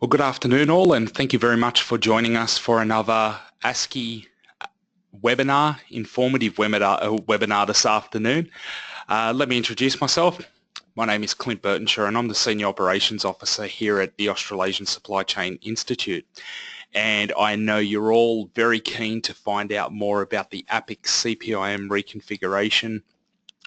Well, good afternoon all, and thank you very much for joining us for another ASCI webinar, informative webinar this afternoon. Let me introduce myself. My name is Clint Bertenshaw and I'm the Senior Operations Officer here at the Australasian Supply Chain Institute. And I know you're all very keen to find out more about the APIX CPIM reconfiguration,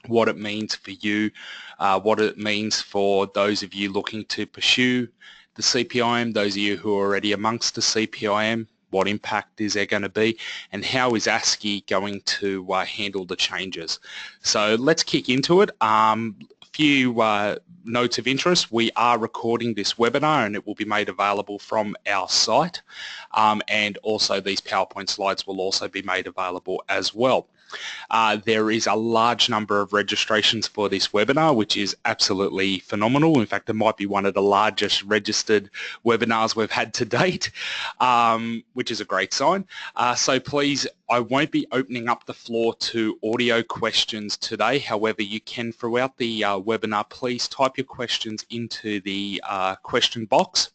what it means for you, what it means for those of you looking to pursue the CPIM, those of you who are already amongst the CPIM, what impact is there going to be, and how is ASCI going to handle the changes. So let's kick into it. A few notes of interest. We are recording this webinar and it will be made available from our site, and also these PowerPoint slides will also be made available as well. There is a large number of registrations for this webinar, which is absolutely phenomenal. In fact, it might be one of the largest registered webinars we've had to date, which is a great sign. So please, I won't be opening up the floor to audio questions today. However, you can, throughout the webinar, please type your questions into the question box.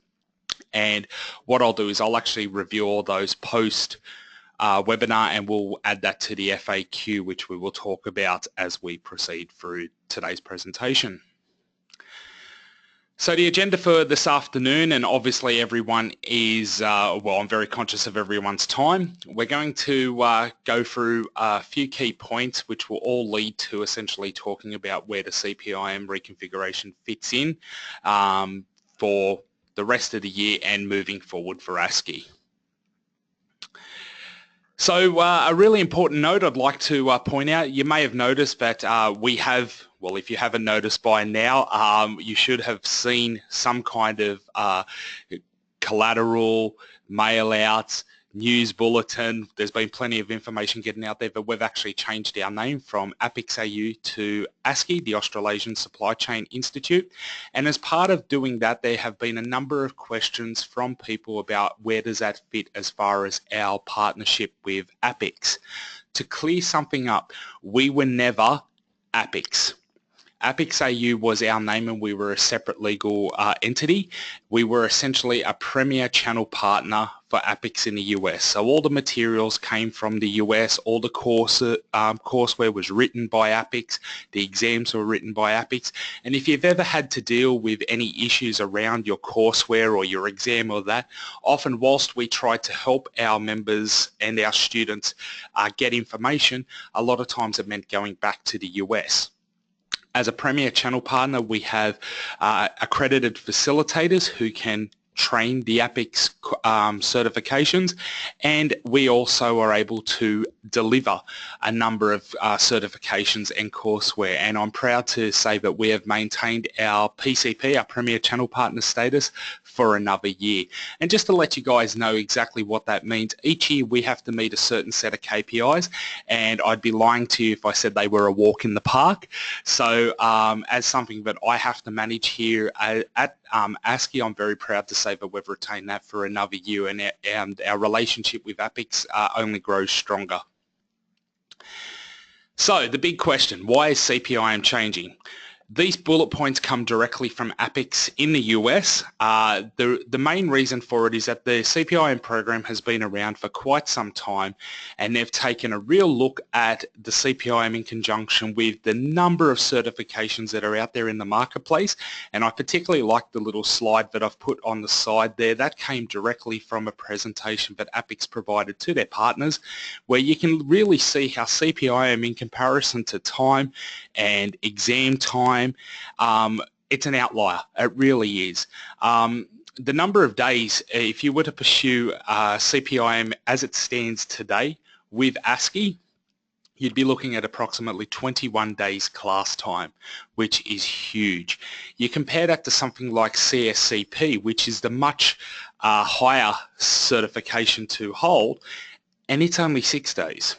And what I'll do is I'll actually review all those post webinar, and we'll add that to the FAQ, which we will talk about as we proceed through today's presentation. So the agenda for this afternoon, and obviously everyone is, well, I'm very conscious of everyone's time. We're going to go through a few key points which will all lead to essentially talking about where the CPIM reconfiguration fits in for the rest of the year and moving forward for ASCI. So a really important note I'd like to point out, you may have noticed that we have, well, if you haven't noticed by now, you should have seen some kind of collateral, mail outs, news bulletin. There's been plenty of information getting out there, but we've actually changed our name from APIX AU to ASCI, the Australasian Supply Chain Institute. And as part of doing that, there have been a number of questions from people about where does that fit as far as our partnership with APIX. To clear something up, we were never APIX. APIX AU was our name and we were a separate legal entity. We were essentially a premier channel partner for APIX in the US. So all the materials came from the US, all the courseware was written by APIX, the exams were written by APIX. And if you've ever had to deal with any issues around your courseware or your exam or that, often whilst we try to help our members and our students get information, a lot of times it meant going back to the US. As a premier channel partner, we have accredited facilitators who can train the APIX certifications, and we also are able to deliver a number of certifications and courseware. And I'm proud to say that we have maintained our PCP, our Premier Channel Partner status, for another year. And just to let you guys know exactly what that means, each year we have to meet a certain set of KPIs, and I'd be lying to you if I said they were a walk in the park. So as something that I have to manage here at ASCI, I'm very proud to say that we've retained that for another year, and our relationship with APIX only grows stronger. So the big question, why is CPIM changing? These bullet points come directly from APIX in the US. The main reason for it is that the CPIM program has been around for quite some time, and they've taken a real look at the CPIM in conjunction with the number of certifications that are out there in the marketplace. And I particularly like the little slide that I've put on the side there. That came directly from a presentation that APIX provided to their partners, where you can really see how CPIM in comparison to time and exam time, it's an outlier. It really is. The number of days, if you were to pursue CPIM as it stands today with ASCI, you'd be looking at approximately 21 days class time, which is huge. You compare that to something like CSCP, which is the much higher certification to hold, and it's only 6 days.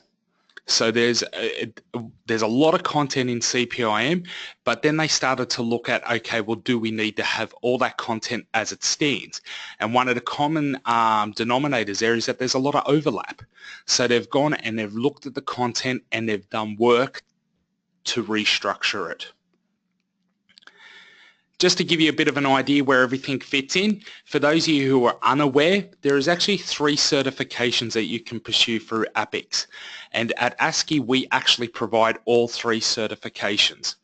So there's a lot of content in CPIM, but then they started to look at, okay, well, do we need to have all that content as it stands? And one of the common denominators there is that there's a lot of overlap. So they've gone and they've looked at the content and they've done work to restructure it. Just to give you a bit of an idea where everything fits in, for those of you who are unaware, there is actually 3 certifications that you can pursue through APIX. And at ASCI, we actually provide all 3 certifications.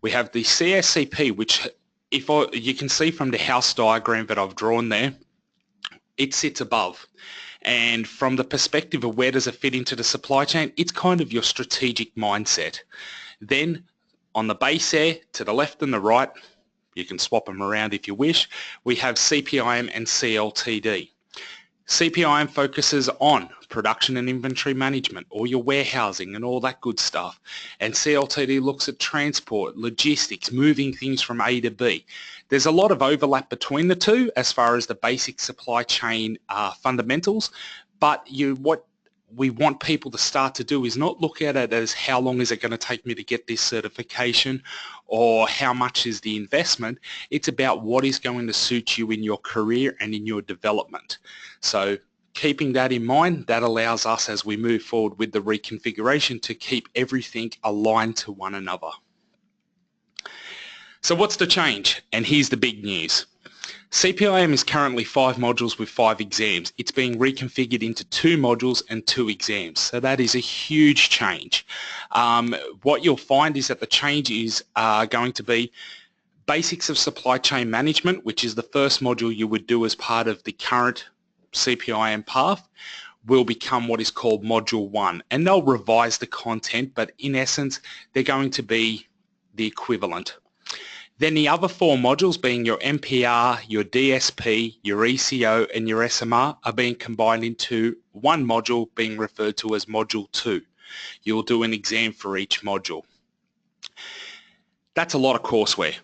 We have the CSCP, which you can see from the house diagram that I've drawn there, it sits above. And from the perspective of where does it fit into the supply chain, it's kind of your strategic mindset. Then on the base there, to the left and the right, you can swap them around if you wish, we have CPIM and CLTD. CPIM focuses on production and inventory management, all your warehousing and all that good stuff. And CLTD looks at transport, logistics, moving things from A to B. There's a lot of overlap between the two as far as the basic supply chain fundamentals, but what we want people to start to do is not look at it as how long is it going to take me to get this certification or how much is the investment. It's about what is going to suit you in your career and in your development. So keeping that in mind, that allows us as we move forward with the reconfiguration to keep everything aligned to one another. So what's the change? And here's the big news. CPIM is currently 5 modules with 5 exams. It's being reconfigured into 2 modules and 2 exams. So that is a huge change. What you'll find is that the change is going to be Basics of Supply Chain Management, which is the first module you would do as part of the current CPIM path, will become what is called Module 1. And they'll revise the content, but in essence, they're going to be the equivalent. Then the other 4 modules, being your MPR, your DSP, your ECO and your SMR, are being combined into one module being referred to as Module 2. You'll do an exam for each module. That's a lot of courseware.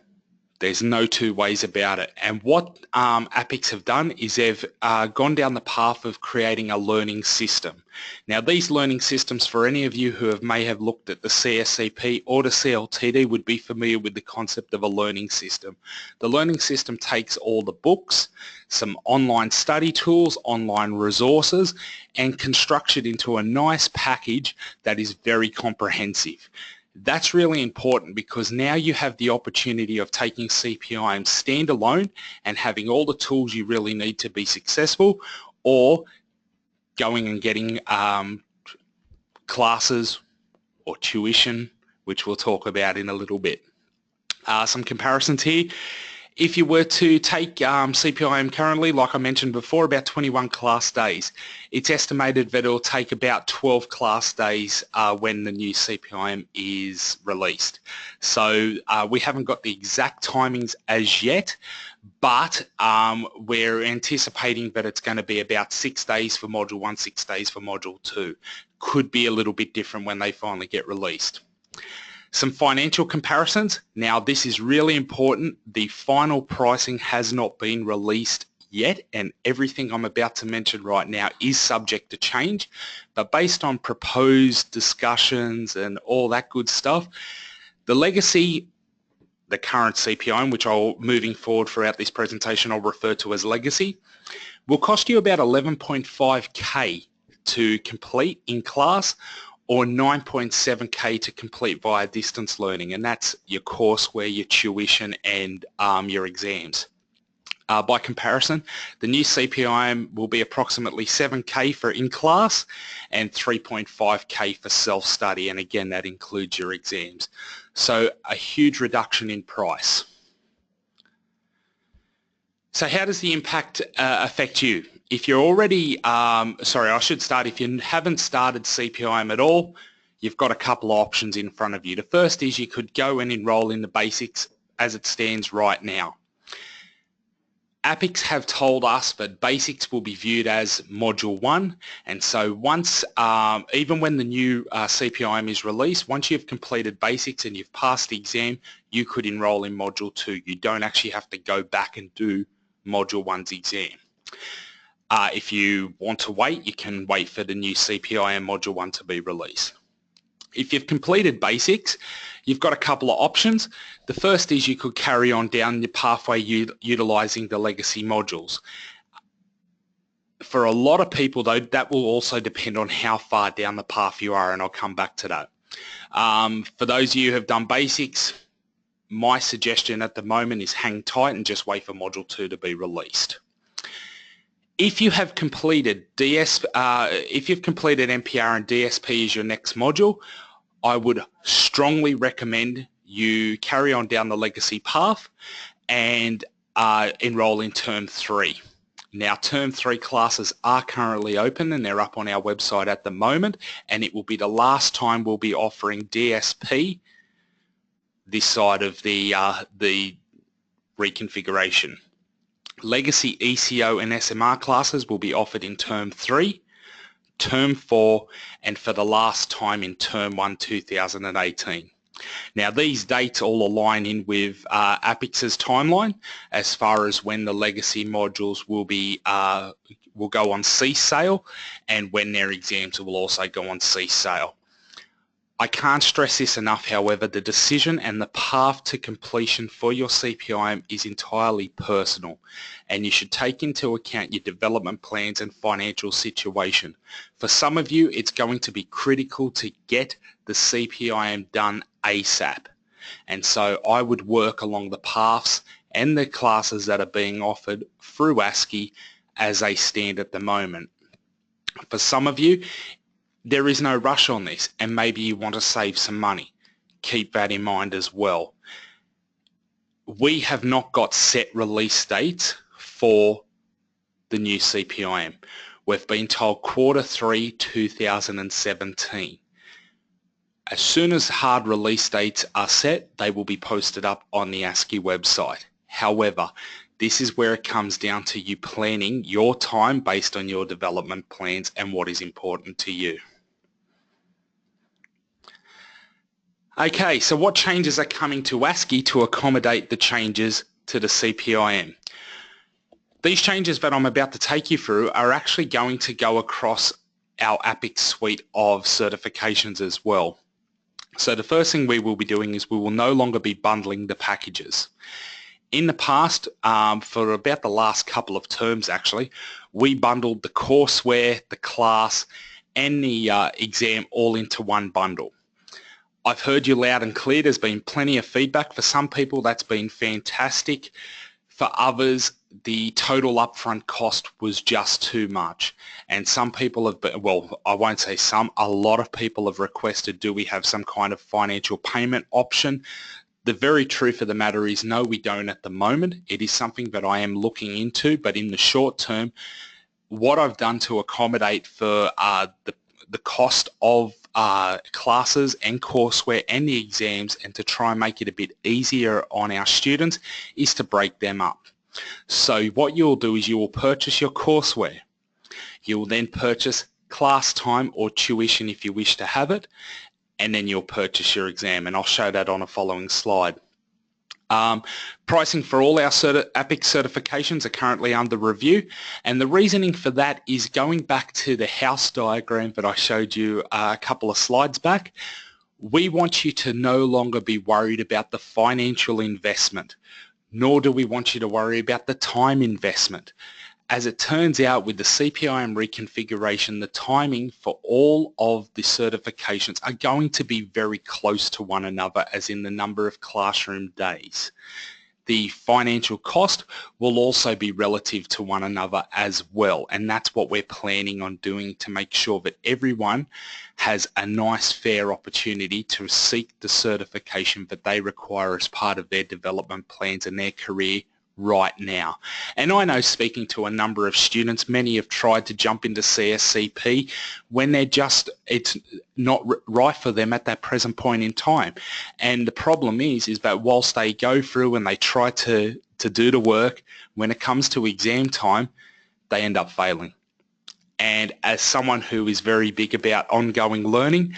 There's no two ways about it. And what APIX have done is they've gone down the path of creating a learning system. Now these learning systems, for any of you who may have looked at the CSCP or the CLTD, would be familiar with the concept of a learning system. The learning system takes all the books, some online study tools, online resources, and constructs it into a nice package that is very comprehensive. That's really important because now you have the opportunity of taking CPIM standalone and having all the tools you really need to be successful, or going and getting classes or tuition, which we'll talk about in a little bit. Some comparisons here. If you were to take CPIM currently, like I mentioned before, about 21 class days. It's estimated that it will take about 12 class days when the new CPIM is released. So we haven't got the exact timings as yet, but we're anticipating that it's going to be about 6 days for Module 1, 6 days for Module 2. Could be a little bit different when they finally get released. Some financial comparisons. Now this is really important. The final pricing has not been released yet, and everything I'm about to mention right now is subject to change, but based on proposed discussions and all that good stuff, the legacy, the current CPIM, which moving forward throughout this presentation I'll refer to as legacy, will cost you about 11.5K to complete in class, or 9.7K to complete via distance learning, and that's your courseware, your tuition and your exams. By comparison, the new CPIM will be approximately 7K for in-class and 3.5K for self-study, and again that includes your exams. So a huge reduction in price. So how does the impact affect you? If you're already, if you haven't started CPIM at all, you've got a couple of options in front of you. The first is you could go and enroll in the basics as it stands right now. APIX have told us that basics will be viewed as Module 1, and so once, even when the new CPIM is released, once you've completed basics and you've passed the exam, you could enroll in Module 2. You don't actually have to go back and do Module 1's exam. If you want to wait, you can wait for the new CPIM Module 1 to be released. If you've completed basics, you've got a couple of options. The first is you could carry on down your pathway utilizing the legacy modules. For a lot of people though, that will also depend on how far down the path you are, and I'll come back to that. For those of you who have done basics, my suggestion at the moment is hang tight and just wait for Module 2 to be released. If you have completed if you've completed NPR and DSP as your next module, I would strongly recommend you carry on down the legacy path and enroll in Term 3. Now, Term 3 classes are currently open and they're up on our website at the moment, and it will be the last time we'll be offering DSP this side of the reconfiguration. Legacy ECO and SMR classes will be offered in Term 3, Term 4, and for the last time in Term 1 2018. Now, these dates all align in with APICS's timeline as far as when the legacy modules will go on cease sale and when their exams will also go on cease sale. I can't stress this enough, however, the decision and the path to completion for your CPIM is entirely personal, and you should take into account your development plans and financial situation. For some of you, it's going to be critical to get the CPIM done ASAP, and so I would work along the paths and the classes that are being offered through ASCI as they stand at the moment. For some of you, there is no rush on this, and maybe you want to save some money. Keep that in mind as well. We have not got set release dates for the new CPIM. We've been told Q3 2017. As soon as hard release dates are set, they will be posted up on the ASCI website. However, this is where it comes down to you planning your time based on your development plans and what is important to you. Okay, so what changes are coming to ASCI to accommodate the changes to the CPIM? These changes that I'm about to take you through are actually going to go across our APIC suite of certifications as well. So the first thing we will be doing is we will no longer be bundling the packages. In the past, for about the last couple of terms actually, we bundled the courseware, the class, and the exam all into one bundle. I've heard you loud and clear. There's been plenty of feedback. For some people, that's been fantastic. For others, the total upfront cost was just too much. And some people have been, well, I won't say some, a lot of people have requested, do we have some kind of financial payment option? The very truth of the matter is no, we don't at the moment. It is something that I am looking into, but in the short term, what I've done to accommodate for the cost of classes and courseware and the exams, and to try and make it a bit easier on our students, is to break them up. So what you'll do is you will purchase your courseware. You will then purchase class time or tuition if you wish to have it, and then you'll purchase your exam, and I'll show that on a following slide. Pricing for all our APIC certifications are currently under review, and the reasoning for that is going back to the house diagram that I showed you a couple of slides back. We want you to no longer be worried about the financial investment, nor do we want you to worry about the time investment. As it turns out, with the CPIM reconfiguration, the timing for all of the certifications are going to be very close to one another, as in the number of classroom days. The financial cost will also be relative to one another as well, and that's what we're planning on doing to make sure that everyone has a nice, fair opportunity to seek the certification that they require as part of their development plans and their career right now. And I know, speaking to a number of students, many have tried to jump into CSCP when it's not right for them at that present point in time. And the problem is that whilst they go through and they try to do the work, when it comes to exam time, they end up failing. And as someone who is very big about ongoing learning,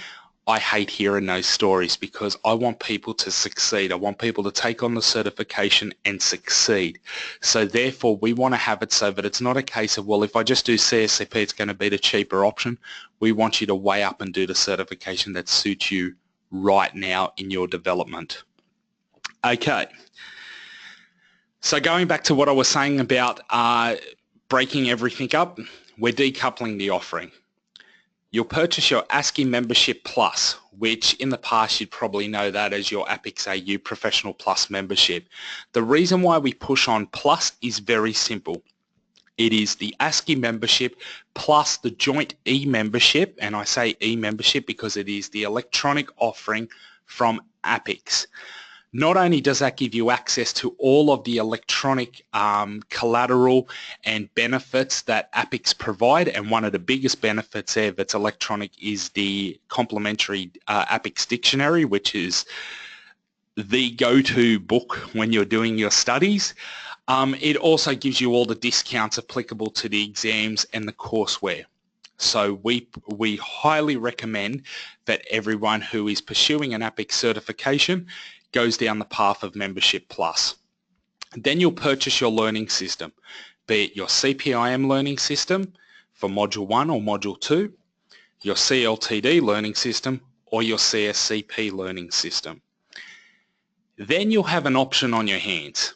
I hate hearing those stories, because I want people to succeed. I want people to take on the certification and succeed. So therefore, we want to have it so that it's not a case of, well, if I just do CSCP, it's going to be the cheaper option. We want you to weigh up and do the certification that suits you right now in your development. Okay. So going back to what I was saying about breaking everything up, we're decoupling the offering. You'll purchase your ASCI Membership Plus, which in the past you'd probably know that as your APIX AU Professional Plus membership. The reason why we push on Plus is very simple. It is the ASCI membership plus the joint e-membership, and I say e-membership because it is the electronic offering from APIX. Not only does that give you access to all of the electronic collateral and benefits that APIX provide, and one of the biggest benefits there that's electronic is the complimentary APIX dictionary, which is the go-to book when you're doing your studies. It also gives you all the discounts applicable to the exams and the courseware. So we highly recommend that everyone who is pursuing an APIX certification goes down the path of Membership Plus. Then you'll purchase your learning system, be it your CPIM learning system for Module 1 or Module 2, your CLTD learning system, or your CSCP learning system. Then you'll have an option on your hands.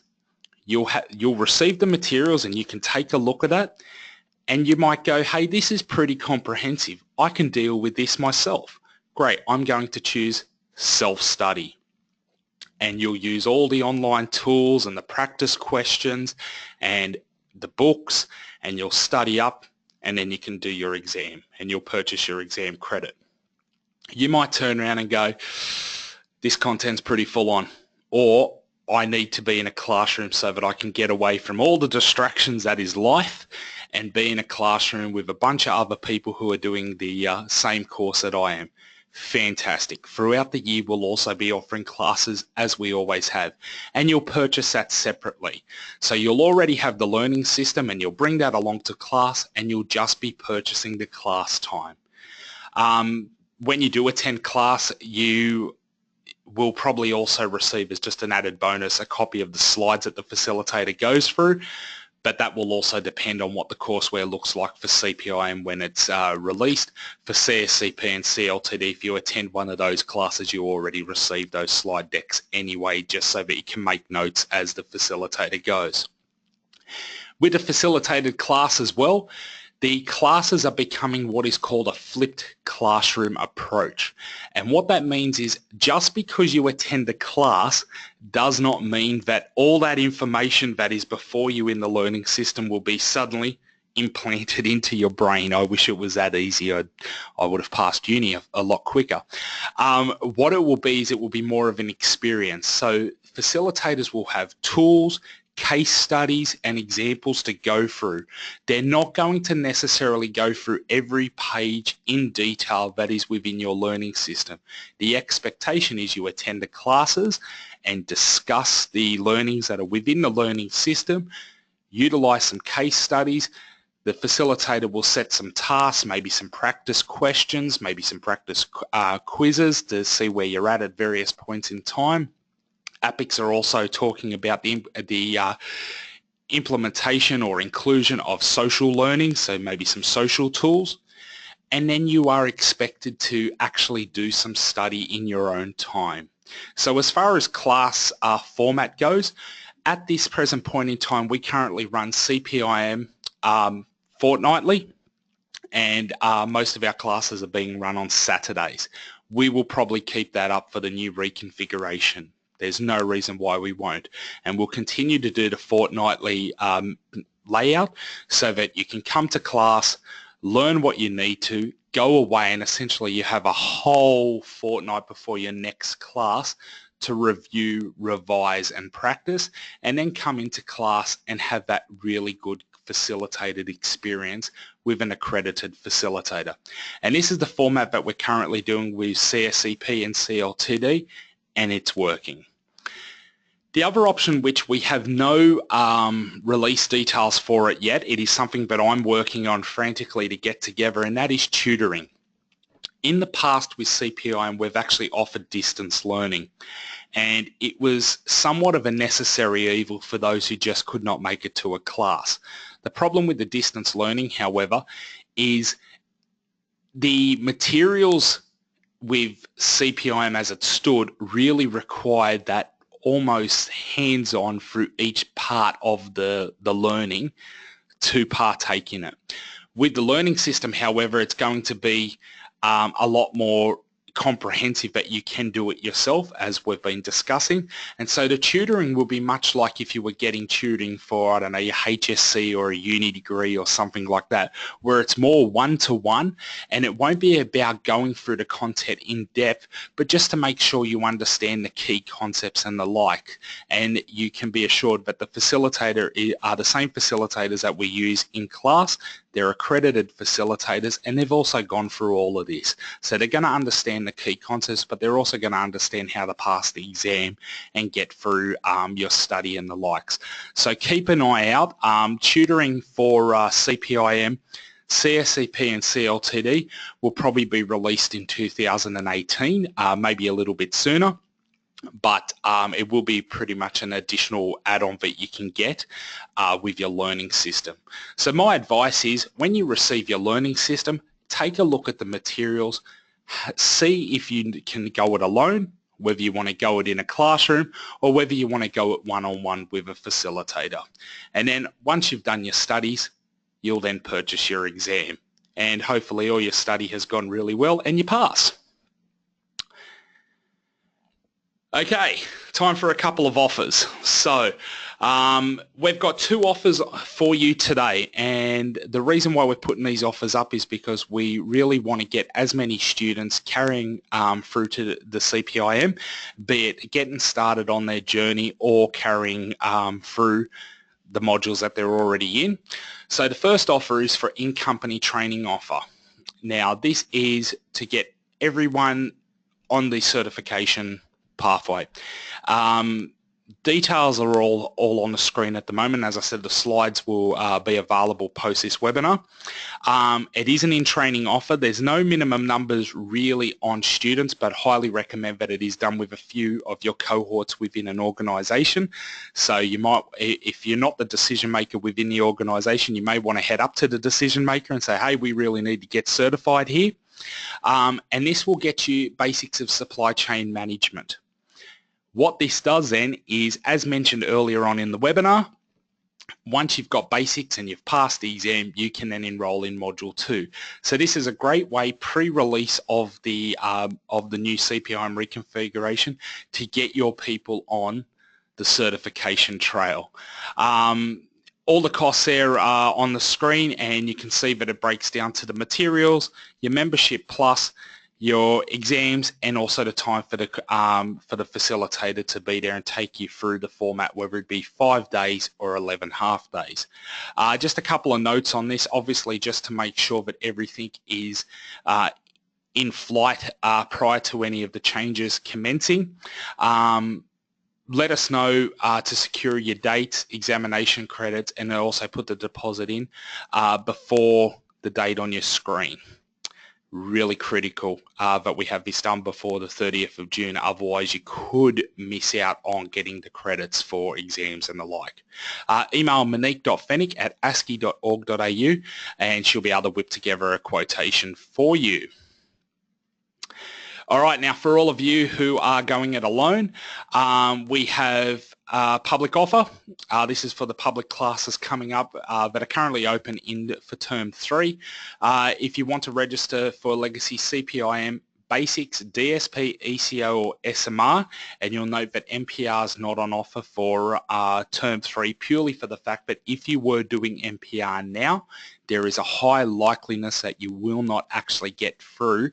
You'll receive the materials and you can take a look at that, and you might go, hey, this is pretty comprehensive. I can deal with this myself. Great, I'm going to choose self-study. And you'll use all the online tools and the practice questions and the books, and you'll study up, and then you can do your exam and you'll purchase your exam credit. You might turn around and go, this content's pretty full on, or I need to be in a classroom so that I can get away from all the distractions that is life and be in a classroom with a bunch of other people who are doing the same course that I am. Fantastic. Throughout the year we'll also be offering classes as we always have, and you'll purchase that separately. So you'll already have the learning system and you'll bring that along to class, and you'll just be purchasing the class time. When you do attend class, you will probably also receive as just an added bonus a copy of the slides that the facilitator goes through, but that will also depend on what the courseware looks like for CPIM when it's released. For CSCP and CLTD, if you attend one of those classes, you already receive those slide decks anyway, just so that you can make notes as the facilitator goes. With the facilitated class as well, the classes are becoming what is called a flipped classroom approach. And what that means is just because you attend the class does not mean that all that information that is before you in the learning system will be suddenly implanted into your brain. I wish it was that easy. I would have passed uni a lot quicker. What it will be is it will be more of an experience. So facilitators will have tools, case studies and examples to go through. They're not going to necessarily go through every page in detail that is within your learning system. The expectation is you attend the classes and discuss the learnings that are within the learning system, utilize some case studies. The facilitator will set some tasks, maybe some practice questions, maybe some practice quizzes to see where you're at various points in time. APIX are also talking about the implementation or inclusion of social learning, so maybe some social tools. And then you are expected to actually do some study in your own time. So as far as class format goes, at this present point in time, we currently run CPIM fortnightly, and most of our classes are being run on Saturdays. We will probably keep that up for the new reconfiguration. There's no reason why we won't. And we'll continue to do the fortnightly layout so that you can come to class, learn what you need to, go away, and essentially you have a whole fortnight before your next class to review, revise and practice, and then come into class and have that really good facilitated experience with an accredited facilitator. And this is the format that we're currently doing with CSCP and CLTD, and it's working. The other option, which we have no release details for it yet, it is something that I'm working on frantically to get together, and that is tutoring. In the past with CPIM, we've actually offered distance learning, and it was somewhat of a necessary evil for those who just could not make it to a class. The problem with the distance learning, however, is the materials with CPIM as it stood really required that almost hands-on through each part of the learning to partake in it. With the learning system, however, it's going to be a lot more comprehensive, that you can do it yourself, as we've been discussing. And so the tutoring will be much like if you were getting tutoring for, I don't know, your HSC or a uni degree or something like that, where it's more one-to-one, and it won't be about going through the content in depth, but just to make sure you understand the key concepts and the like. And you can be assured that the facilitator are the same facilitators that we use in class. They're accredited facilitators, and they've also gone through all of this. So they're going to understand the key concepts, but they're also going to understand how to pass the exam and get through your study and the likes. So keep an eye out. Tutoring for CPIM, CSCP and CLTD will probably be released in 2018, maybe a little bit sooner. But it will be pretty much an additional add-on that you can get with your learning system. So my advice is, when you receive your learning system, take a look at the materials, see if you can go it alone, whether you want to go it in a classroom or whether you want to go it one-on-one with a facilitator. And then once you've done your studies, you'll then purchase your exam. And hopefully all your study has gone really well and you pass. Okay, time for a couple of offers. So we've got 2 offers for you today, and the reason why we're putting these offers up is because we really want to get as many students carrying through to the CPIM, be it getting started on their journey or carrying through the modules that they're already in. So the first offer is for in-company training offer. Now this is to get everyone on the certification pathway. Details are all on the screen at the moment. As I said, the slides will be available post this webinar. It is an in-training offer. There's no minimum numbers really on students, but highly recommend that it is done with a few of your cohorts within an organisation. So you might, if you're not the decision maker within the organisation, you may want to head up to the decision maker and say, hey, we really need to get certified here. And this will get you basics of supply chain management. What this does then is, as mentioned earlier on in the webinar, once you've got basics and you've passed the exam, you can then enroll in Module 2. So this is a great way, pre-release of the new CPIM reconfiguration, to get your people on the certification trail. All the costs there are on the screen, and you can see that it breaks down to the materials, your membership plus, your exams, and also the time for the facilitator to be there and take you through the format, whether it be 5 days or 11 half days. Just a couple of notes on this, obviously, just to make sure that everything is in flight prior to any of the changes commencing. Let us know to secure your dates, examination credits, and also put the deposit in before the date on your screen. Really critical that we have this done before the 30th of June, otherwise you could miss out on getting the credits for exams and the like. Email monique.fennick@asci.org.au and she'll be able to whip together a quotation for you. All right, now for all of you who are going it alone, we have a public offer. This is for the public classes coming up that are currently open for Term 3. If you want to register for Legacy CPIM Basics, DSP, ECO or SMR, and you'll note that MPR is not on offer for Term 3, purely for the fact that if you were doing MPR now, there is a high likeliness that you will not actually get through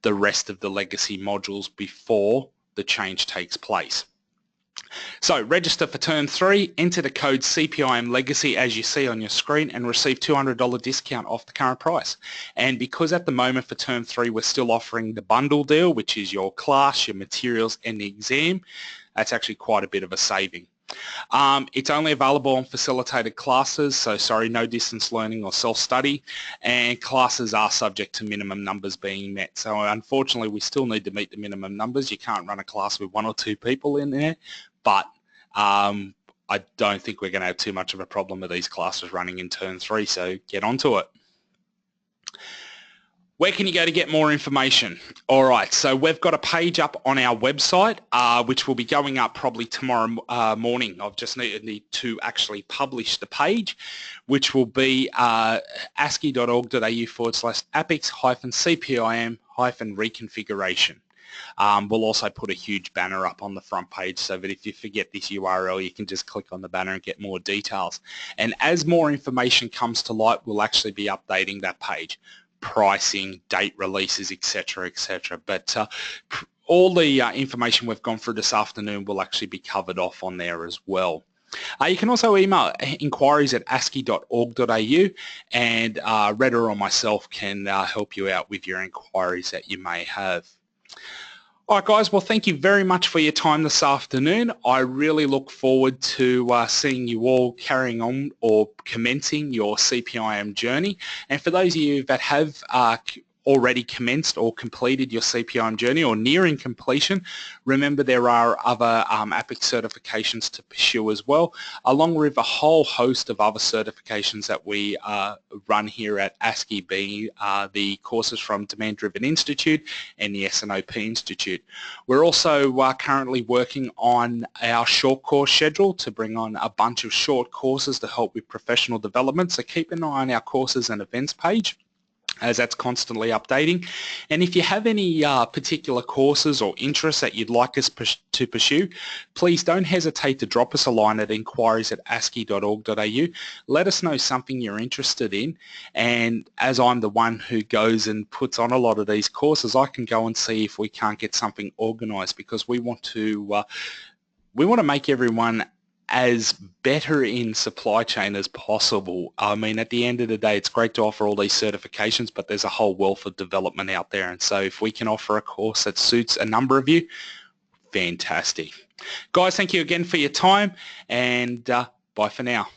the rest of the legacy modules before the change takes place. So register for Term 3, enter the code CPIM Legacy as you see on your screen, and receive $200 discount off the current price. And because at the moment for Term 3 we're still offering the bundle deal, which is your class, your materials and the exam, that's actually quite a bit of a saving. It's only available on facilitated classes, so sorry, no distance learning or self-study, and classes are subject to minimum numbers being met. So unfortunately we still need to meet the minimum numbers. You can't run a class with 1 or 2 people in there, but I don't think we're going to have too much of a problem with these classes running in Term 3, so get onto it. Where can you go to get more information? All right, so we've got a page up on our website, which will be going up probably tomorrow morning. I've just need to actually publish the page, which will be asci.org.au/APIX-CPIM-reconfiguration. We'll also put a huge banner up on the front page so that if you forget this URL, you can just click on the banner and get more details. And as more information comes to light, we'll actually be updating that page. Pricing, date releases, etc., etc. But all the information we've gone through this afternoon will actually be covered off on there as well. You can also email inquiries at asci.org.au, and Retta or myself can help you out with your inquiries that you may have. All right, guys, well, thank you very much for your time this afternoon. I really look forward to seeing you all carrying on or commencing your CPIM journey. And for those of you that have already commenced or completed your CPIM journey or nearing completion, remember there are other APIX certifications to pursue as well, along with a whole host of other certifications that we run here at ASCI, being the courses from Demand Driven Institute and the SNOP Institute. We're also currently working on our short course schedule to bring on a bunch of short courses to help with professional development, so keep an eye on our courses and events page, as that's constantly updating. And if you have any particular courses or interests that you'd like us to pursue, please don't hesitate to drop us a line at inquiries@asci.org.au. Let us know something you're interested in, and as I'm the one who goes and puts on a lot of these courses, I can go and see if we can't get something organised, because we want to make everyone as better in supply chain as possible. I mean, at the end of the day, it's great to offer all these certifications, but there's a whole wealth of development out there. And so if we can offer a course that suits a number of you, fantastic. Guys, thank you again for your time, and bye for now.